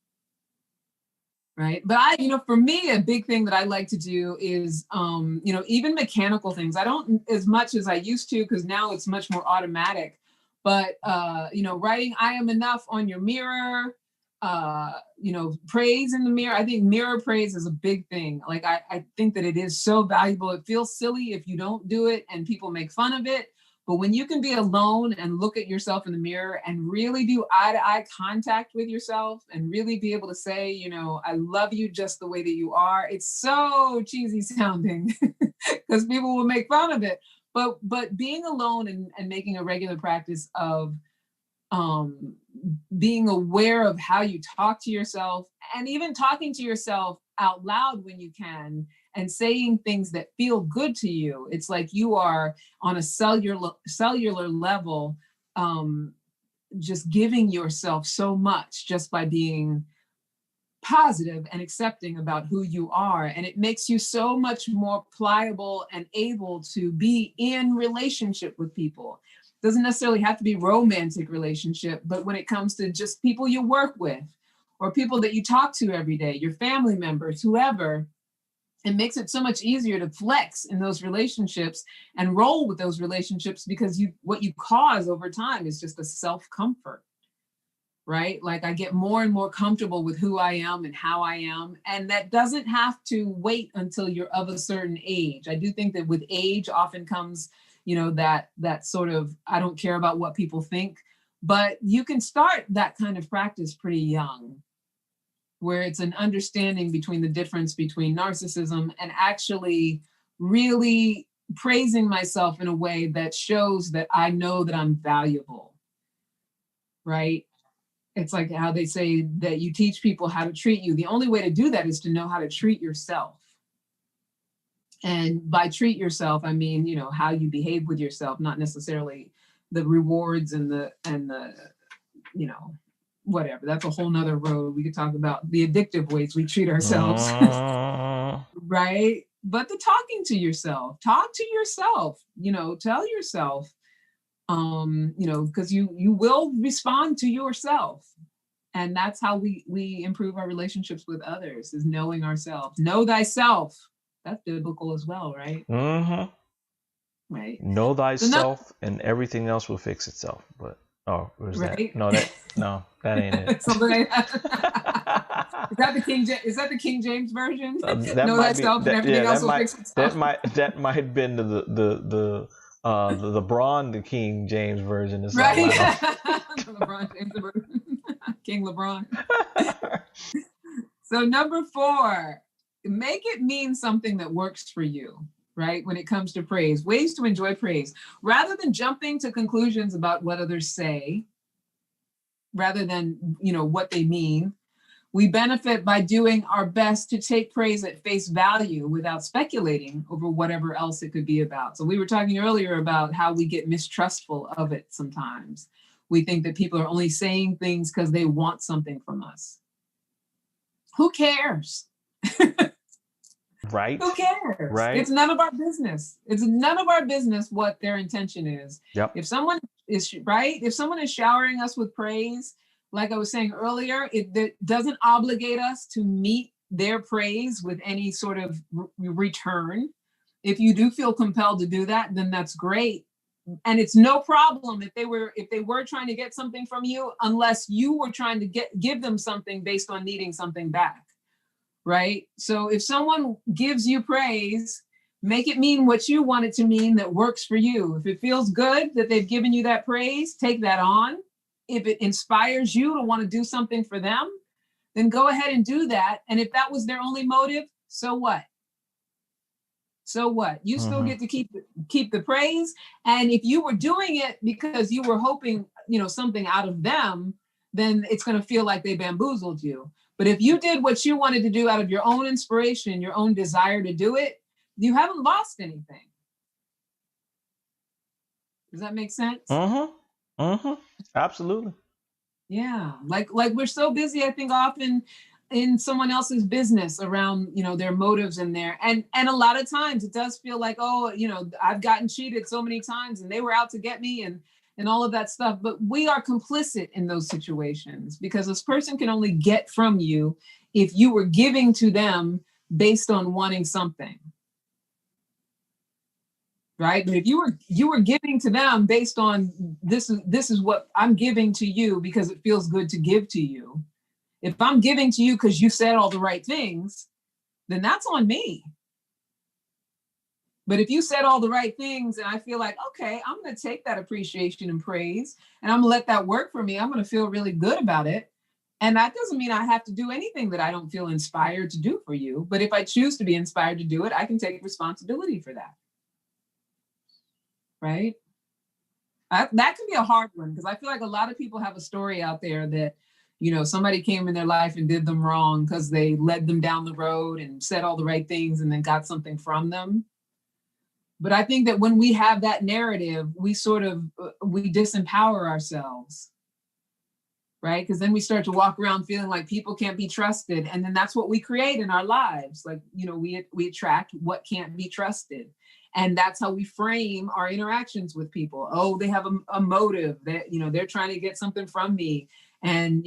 Right. But for me, a big thing that I like to do is, even mechanical things. I don't as much as I used to, because now it's much more automatic. But, writing "I am enough" on your mirror, praise in the mirror. I think mirror praise is a big thing. Like, I think that it is so valuable. It feels silly if you don't do it and people make fun of it. But when you can be alone and look at yourself in the mirror and really do eye-to-eye contact with yourself and really be able to say, I love you just the way that you are. It's so cheesy sounding because people will make fun of it. But being alone and making a regular practice of being aware of how you talk to yourself, and even talking to yourself out loud when you can, and saying things that feel good to you. It's like you are on a cellular level, just giving yourself so much just by being positive and accepting about who you are. And it makes you so much more pliable and able to be in relationship with people. Doesn't necessarily have to be romantic relationship, but when it comes to just people you work with or people that you talk to every day, your family members, whoever, it makes it so much easier to flex in those relationships and roll with those relationships, because what you cause over time is just a self-comfort, right? Like, I get more and more comfortable with who I am and how I am. And that doesn't have to wait until you're of a certain age. I do think that with age often comes, that sort of, I don't care about what people think, but you can start that kind of practice pretty young, where it's an understanding between the difference between narcissism and actually really praising myself in a way that shows that I know that I'm valuable, right? It's like how they say that you teach people how to treat you. The only way to do that is to know how to treat yourself. And by treat yourself, I mean, how you behave with yourself, not necessarily the rewards and the whatever. That's a whole nother road. We could talk about the addictive ways we treat ourselves, right? But the talking to yourself, talk to yourself, tell yourself, because you will respond to yourself. And that's how we improve our relationships with others, is knowing ourselves. Know thyself. That's biblical as well, right? Mm-hmm. Right. Know thyself, and everything else will fix itself. But where's right? that? No, that ain't it. Something like that. Is that the King James version? That know thyself, and everything else will fix itself. That might have been the LeBron, the King James version or something. Right. LeBron James version. King LeBron. So number 4, make it mean something that works for you, right? When it comes to praise, ways to enjoy praise, rather than jumping to conclusions about what others say, rather than, what they mean. We benefit by doing our best to take praise at face value without speculating over whatever else it could be about. So we were talking earlier about how we get mistrustful of it sometimes. We think that people are only saying things because they want something from us. Who cares? Right. Who cares? Right. It's none of our business. It's none of our business what their intention is. Yep. If someone is showering us with praise, like I was saying earlier, it doesn't obligate us to meet their praise with any sort of return. If you do feel compelled to do that, then that's great. And it's no problem if they were trying to get something from you, unless you were trying to give them something based on needing something back. Right? So if someone gives you praise, make it mean what you want it to mean that works for you. If it feels good that they've given you that praise, take that on. If it inspires you to want to do something for them, then go ahead and do that. And if that was their only motive, so what? So what? You still get to keep the praise. And if you were doing it because you were hoping, something out of them, then it's going to feel like they bamboozled you. But if you did what you wanted to do out of your own inspiration, your own desire to do it, you haven't lost anything. Does that make sense? Absolutely. Yeah. Like we're so busy, I think, often in someone else's business around, their motives in there. And a lot of times it does feel like, I've gotten cheated so many times and they were out to get me and all of that stuff. But we are complicit in those situations because this person can only get from you if you were giving to them based on wanting something. Right? But if you were giving to them based on this is what I'm giving to you because it feels good to give to you. If I'm giving to you because you said all the right things, then that's on me. But if you said all the right things and I feel like, okay, I'm going to take that appreciation and praise and I'm going to let that work for me, I'm going to feel really good about it. And that doesn't mean I have to do anything that I don't feel inspired to do for you. But if I choose to be inspired to do it, I can take responsibility for that. Right? That can be a hard one because I feel like a lot of people have a story out there that, somebody came in their life and did them wrong because they led them down the road and said all the right things and then got something from them. But I think that when we have that narrative, we disempower ourselves, right? Because then we start to walk around feeling like people can't be trusted. And then that's what we create in our lives. Like, we attract what can't be trusted. And that's how we frame our interactions with people. Oh, they have a motive that, they're trying to get something from me. And,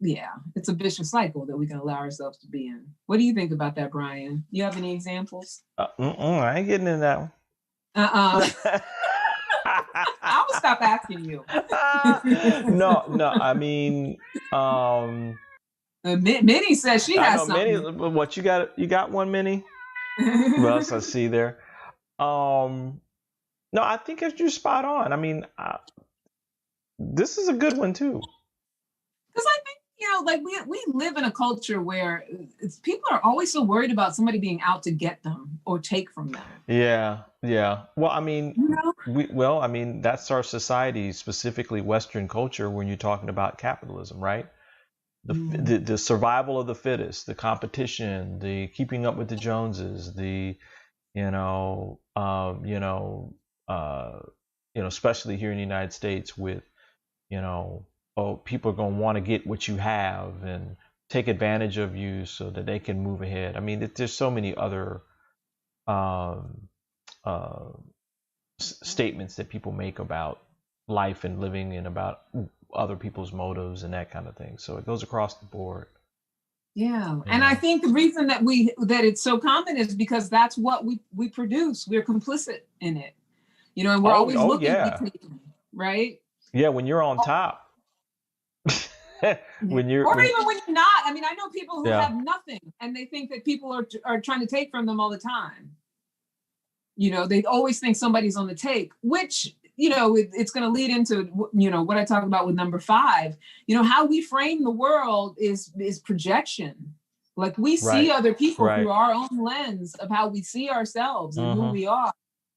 yeah, it's a vicious cycle that we can allow ourselves to be in. What do you think about that, Brian? You have any examples? I ain't getting into that one. I will stop asking you. No. I mean, Minnie says she has something. Minnie, what you got? You got one, Minnie? What else I see there? No, I think you're spot on. I mean, this is a good one too. Because I think, we live in a culture where people are always so worried about somebody being out to get them or take from them. Yeah. Well, I mean, that's our society, specifically Western culture, when you're talking about capitalism, right? The survival of the fittest, the competition, the keeping up with the Joneses, especially here in the United States with, people are going to want to get what you have and take advantage of you so that they can move ahead. I mean, there's so many other statements that people make about life and living and about other people's motives and that kind of thing. So it goes across the board. Yeah. And I think the reason that it's so common is because that's what we produce. We're complicit in it, and we're always looking at people, right? Yeah. When you're on top. Even when you're not. I mean, I know people who have nothing and they think that people are trying to take from them all the time. They always think somebody's on the take, which, it's going to lead into, what I talk about with number 5. How we frame the world is projection. Like we see other people through our own lens of how we see ourselves and who we are.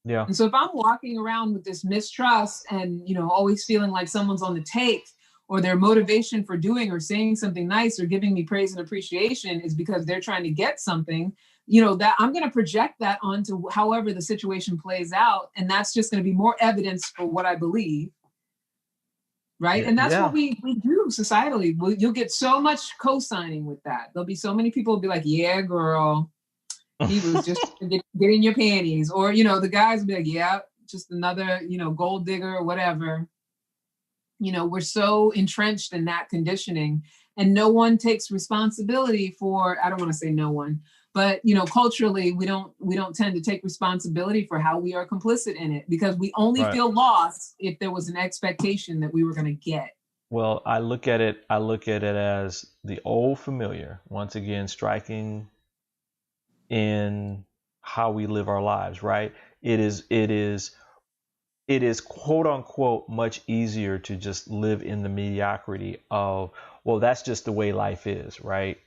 Yeah. And so if I'm walking around with this mistrust and, always feeling like someone's on the take, or their motivation for doing or saying something nice or giving me praise and appreciation is because they're trying to get something, that I'm going to project that onto however the situation plays out. And that's just going to be more evidence for what I believe. Right. And that's what we do societally. You'll get so much co-signing with that. There'll be so many people will be like, yeah, girl, he was just get in your panties. Or, the guys will be like, yeah, just another, gold digger or whatever. We're so entrenched in that conditioning, and no one takes responsibility for, I don't want to say no one, but, culturally, we don't tend to take responsibility for how we are complicit in it, because we only feel lost if there was an expectation that we were going to get. Well, I look at it as the old familiar, once again, striking in how we live our lives, right? It is quote unquote much easier to just live in the mediocrity of, well, that's just the way life is, right?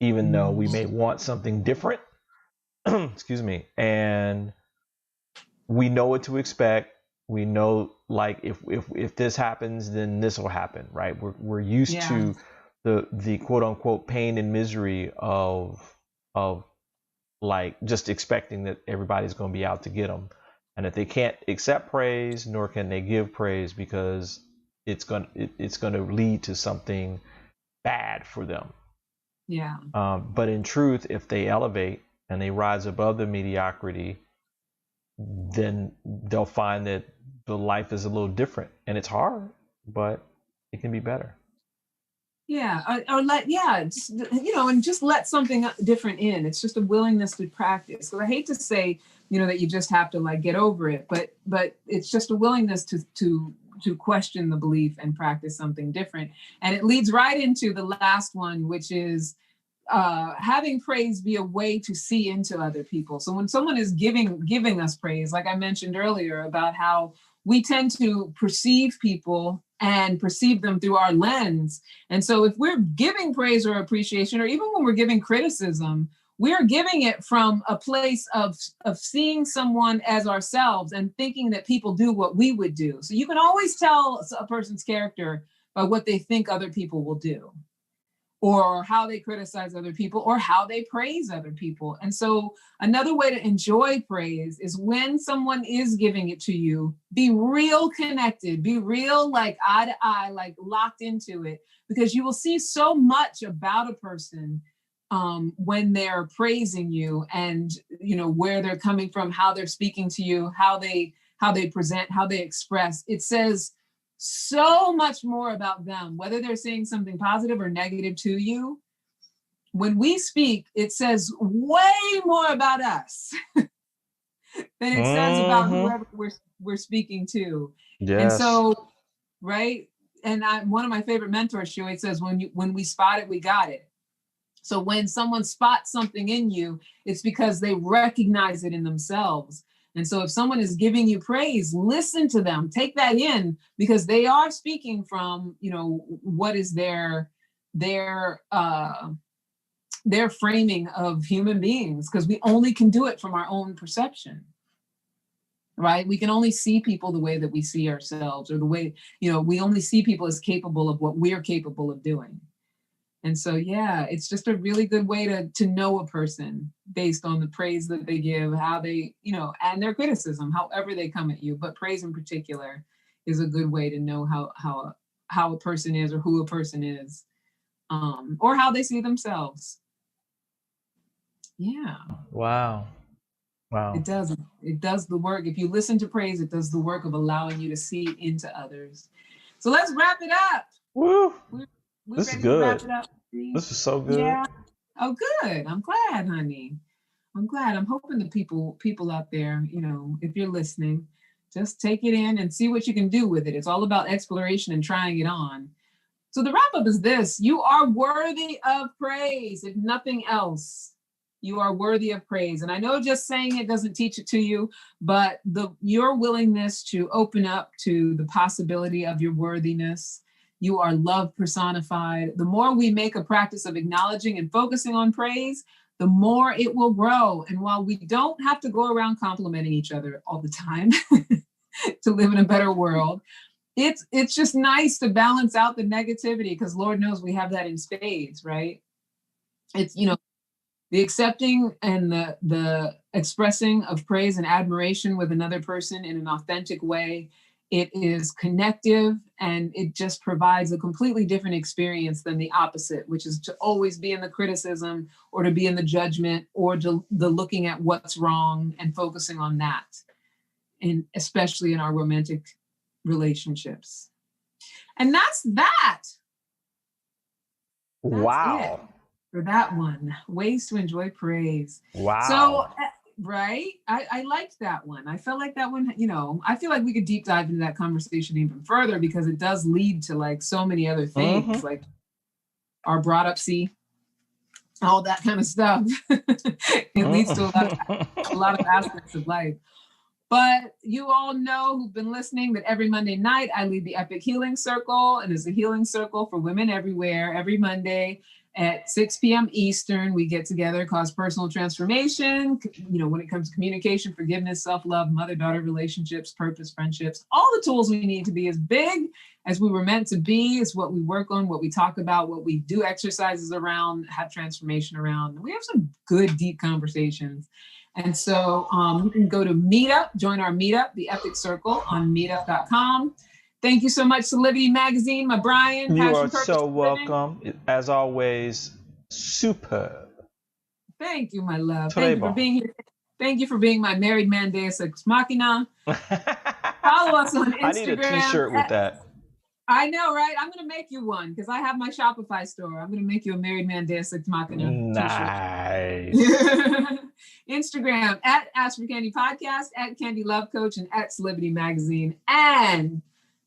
Even though we may want something different, excuse me, and we know what to expect. We know, like, if this happens, then this will happen, right? We're used to the quote unquote pain and misery of like just expecting that everybody's going to be out to get them, and that they can't accept praise, nor can they give praise, because it's going to lead to something bad for them. Yeah. But in truth, if they elevate and they rise above the mediocrity, then they'll find that the life is a little different, and it's hard, but it can be better. Yeah. And just let something different in. It's just a willingness to practice. So I hate to say, that you just have to like get over it, but it's just a willingness to question the belief and practice something different. And it leads right into the last one, which is having praise be a way to see into other people. So when someone is giving us praise, like I mentioned earlier about how we tend to perceive people and perceive them through our lens. And so if we're giving praise or appreciation, or even when we're giving criticism, we're giving it from a place of seeing someone as ourselves and thinking that people do what we would do. So you can always tell a person's character by what they think other people will do, or how they criticize other people, or how they praise other people. And so another way to enjoy praise is when someone is giving it to you, be real connected, be real, like eye to eye, like locked into it, because you will see so much about a person when they're praising you, and where they're coming from, how they're speaking to you, how they present, how they express. It says so much more about them, whether they're saying something positive or negative to you. When we speak, it says way more about us than it says about whoever we're speaking to. Yes. And so, right. And one of my favorite mentors, she always says, when we spot it, we got it. So when someone spots something in you, it's because they recognize it in themselves. And so if someone is giving you praise, listen to them, take that in, because they are speaking from, what is their framing of human beings, because we only can do it from our own perception, right? We can only see people the way that we see ourselves, or the way, we only see people as capable of what we're capable of doing. And so, yeah, it's just a really good way to know a person based on the praise that they give, how they, and their criticism, however they come at you. But praise in particular is a good way to know how a person is, or who a person is, or how they see themselves. Yeah. Wow. It does the work. If you listen to praise, it does the work of allowing you to see into others. So let's wrap it up. Woo. We're this is ready good. to wrap it up. This is so good. Yeah. Oh, good. I'm glad, honey. I'm glad. I'm hoping the people out there, if you're listening, just take it in and see what you can do with it. It's all about exploration and trying it on. So the wrap up is this: you are worthy of praise. If nothing else, you are worthy of praise. And I know just saying it doesn't teach it to you, but your willingness to open up to the possibility of your worthiness. You are love personified. The more we make a practice of acknowledging and focusing on praise, the more it will grow. And while we don't have to go around complimenting each other all the time to live in a better world, it's just nice to balance out the negativity, because Lord knows we have that in spades, right? It's, the accepting and the expressing of praise and admiration with another person in an authentic way. It is connective, and it just provides a completely different experience than the opposite, which is to always be in the criticism or to be in the judgment or the looking at what's wrong and focusing on that, and especially in our romantic relationships. And that's that. Wow. It for that one. Ways to enjoy praise. Wow. So, right? I liked that one. I felt like that one, I feel like we could deep dive into that conversation even further, because it does lead to like so many other things, like our brought up all that kind of stuff. It leads to a lot of aspects of life. But you all know who've been listening that every Monday night I lead the Epic Healing Circle, and it's a healing circle for women everywhere. Every Monday at 6 p.m. Eastern, we get together, cause personal transformation, when it comes to communication, forgiveness, self-love, mother-daughter relationships, purpose, friendships, all the tools we need to be as big as we were meant to be. Is what we work on, what we talk about, what we do exercises around, have transformation around. We have some good, deep conversations. And so you can go to Meetup, join our Meetup, the Epic Circle, on meetup.com. Thank you so much, Solidity Magazine, my Brian. You Passion, are Purpose, so Living. welcome. As always, superb. Thank you, my love. Thank you for being here. Thank you for being my married man deus ex machina. Follow us on Instagram. I need a t-shirt with that. I know, right? I'm going to make you one, because I have my Shopify store. I'm going to make you a married man deus ex machina Nice. t-shirt. Instagram at Ask for Candy Podcast, at Candy Love Coach, and at Solidity Magazine. And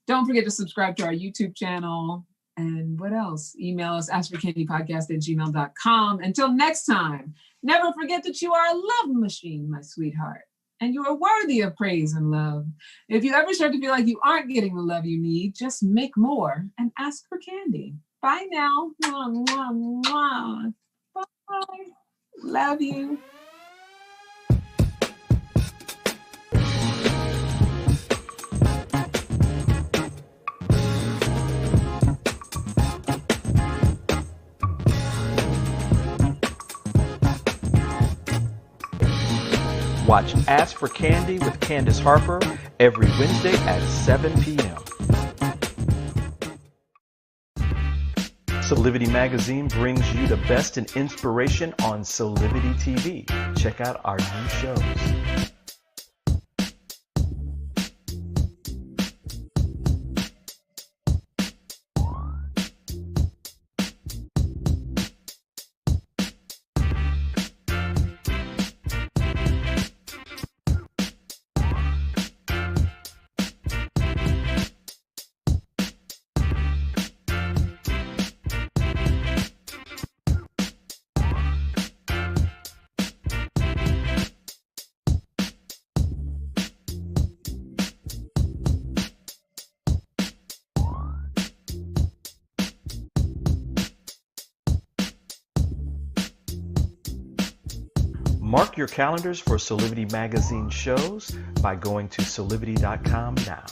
don't forget to subscribe to our YouTube channel. And what else? Email us, askforcandypodcast@gmail.com. Until next time, never forget that you are a love machine, my sweetheart. And you are worthy of praise and love. If you ever start to feel like you aren't getting the love you need, just make more and ask for candy. Bye now. Mwah, mwah, mwah. Bye. Love you. Watch Ask for Candy with Candice Harper every Wednesday at 7 p.m. Solidity Magazine brings you the best in inspiration on Solidity TV. Check out our new shows. Mark your calendars for Solidity Magazine shows by going to solidity.com now.